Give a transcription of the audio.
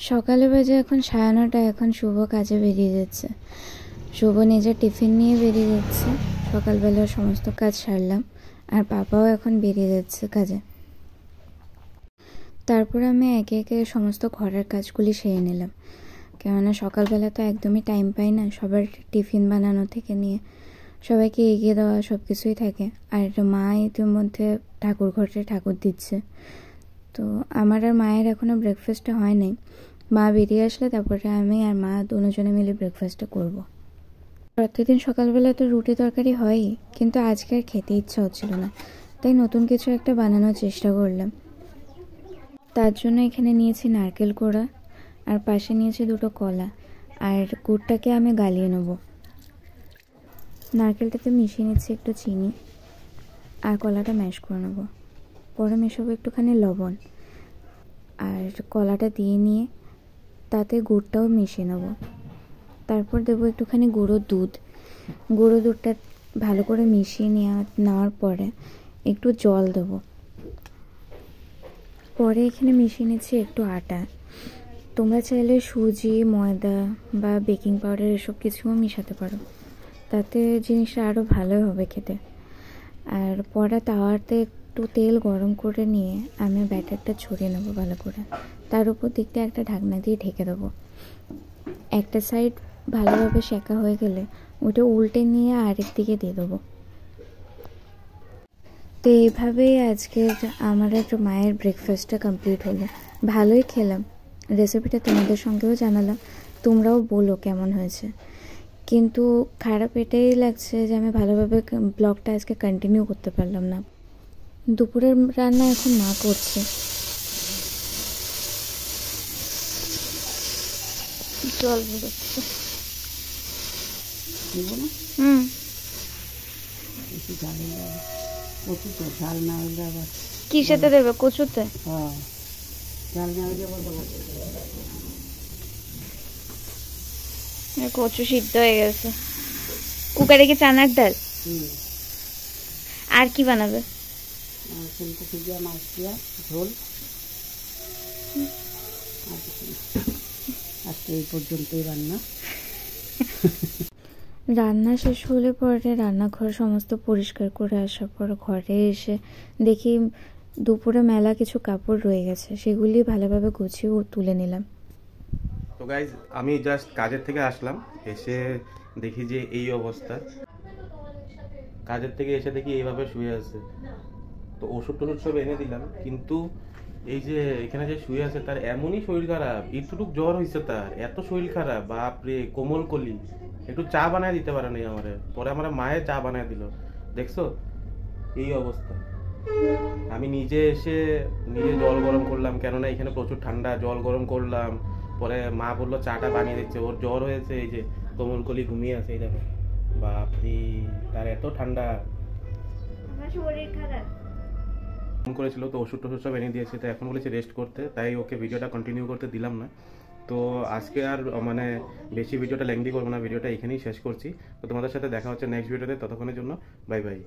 সকালে বাজে এখন 9:30। এখন শুভ কাজে বেরিয়ে যাচ্ছে। শুভ নিজের টিফিন নিয়ে বেরিয়ে যাচ্ছে। সকালবেলা সমস্ত কাজ সারলাম, আর পাপাও এখন বেরিয়ে যাচ্ছে কাজে। তারপর আমি একে একে সমস্ত ঘরের কাজগুলি সেরে নিলাম, কেননা সকালবেলা তো একদমই টাইম পাই না। সবার টিফিন বানানো থেকে নিয়ে সবাইকে এগিয়ে দেওয়া সব কিছুই থাকে। আর মা ইতিমধ্যে ঠাকুর ঘরে ঠাকুর দিচ্ছে, তো আমার আর মায়ের এখনও ব্রেকফাস্টটা হয় নাই। মা বেরিয়ে আসলে তারপরে আমি আর মা দুজনে মিলে ব্রেকফাস্টটা করব। প্রত্যেকদিন সকালবেলা তো রুটি তরকারি হয়ই, কিন্তু আজকে আর খেতে ইচ্ছা হচ্ছিল না, তাই নতুন কিছু একটা বানানোর চেষ্টা করলাম। তার জন্য এখানে নিয়েছি নারকেল কোড়া, আর পাশে নিয়েছি দুটো কলা, আর গুড়টাকে আমি গালিয়ে নেব। নারকেলটাতে মিশিয়ে নিচ্ছি একটু চিনি, আর কলাটা ম্যাশ করে নেব। পরে মেশাবো একটুখানি লবণ, আর কলাটা দিয়ে নিয়ে তাতে গুড়টাও মিশিয়ে নেব। তারপর দেবো একটুখানি গুঁড়ো দুধটা ভালো করে মিশিয়ে নেওয়ার পরে একটু জল দেবো। পরে এখানে মিশিয়ে নিচ্ছি একটু আটা। তোমরা চাইলে সুজি, ময়দা বা বেকিং পাউডার এসব কিছুও মিশাতে পারো, তাতে জিনিসটা আরও ভালো হবে খেতে। আর পরে তাওয়াতে একটু তেল গরম করে নিয়ে আমি ব্যাটারটা ছড়িয়ে নেবো ভালো করে। তার উপর দিকটা একটা ঢাকনা দিয়ে ঢেকে দেবো। একটা সাইড ভালোভাবে সেঁকা হয়ে গেলে ওটা উল্টে নিয়ে আরেক দিকে দিয়ে দেবো। তো এইভাবেই আজকের আমার একটা মায়ের ব্রেকফাস্টটা কমপ্লিট হলো। ভালোই খেলাম, রেসিপিটা তোমাদের সঙ্গেও জানালাম, তোমরাও বলো কেমন হয়েছে। কিন্তু খারাপ এটাই লাগছে যে আমি ভালোভাবে ব্লগটা আজকে কন্টিনিউ করতে পারলাম না। দুপুরের রান্না এখন মা করছে। জল বেরোচ্ছে। কি সাথে দেবে? কচুতে? কচু সিদ্ধ হয়ে গেছে। কুকারে কি চানার ডাল? আর কি বানাবে? ঝোল। আজকে এই পর্যন্তই রান্না। রান্না শেষ হলে পরে রান্নাঘর সমস্ত পরিষ্কার করে আসার পর ঘরে এসে দেখি দুপুরে মেলা কিছু কাপড় রয়ে গেছে, সেগুলি ভালোভাবে গুছিয়ে তুলে নিলাম। তো গাইজ, আমি জাস্ট কাজের থেকে আসলাম, এসে দেখি যে এই অবস্থা। কাজের থেকে এসে দেখি এইভাবে শুয়ে আছে। তো ওষুধ টষুধ সব এনে দিলাম, কিন্তু এই যে এখানে যে শুয়ে আছে তার এমনই শরীর খারাপ, এতটুক জ্বর হয়েছে তার, এত শরীর খারাপ, বাপরে কোমল কলি। একটু চা বানায় দিতে পারে নাই আমারে, পরে আমার মায়ের চা বানায় দিল। দেখছো এই অবস্থা। আমি নিজে এসে নিজে জল গরম করলাম, কেননা এখানে প্রচুর ঠান্ডা। জল গরম করলাম, পরে মা বললো চাটা বানিয়ে দিচ্ছে। ওর জ্বর হয়েছে, এই যে কোমল কলি ঘুমিয়ে আছে, এই দেখো। বাপরে, তার এত ঠান্ডা, শরীর খারাপ। ফোন করেছিল, তো ওষুধ টষুধ সব এনে দিয়েছে। তো এখন বলেছে রেস্ট করতে, তাই ওকে ভিডিওটা কন্টিনিউ করতে দিলাম না। তো আজকে আর মানে বেশি ভিডিওটা লেংদি করবো না, ভিডিওটা এখানেই শেষ করছি। তো তোমাদের সাথে দেখা হচ্ছে নেক্সট ভিডিওতে। ততক্ষণের জন্য বাই বাই।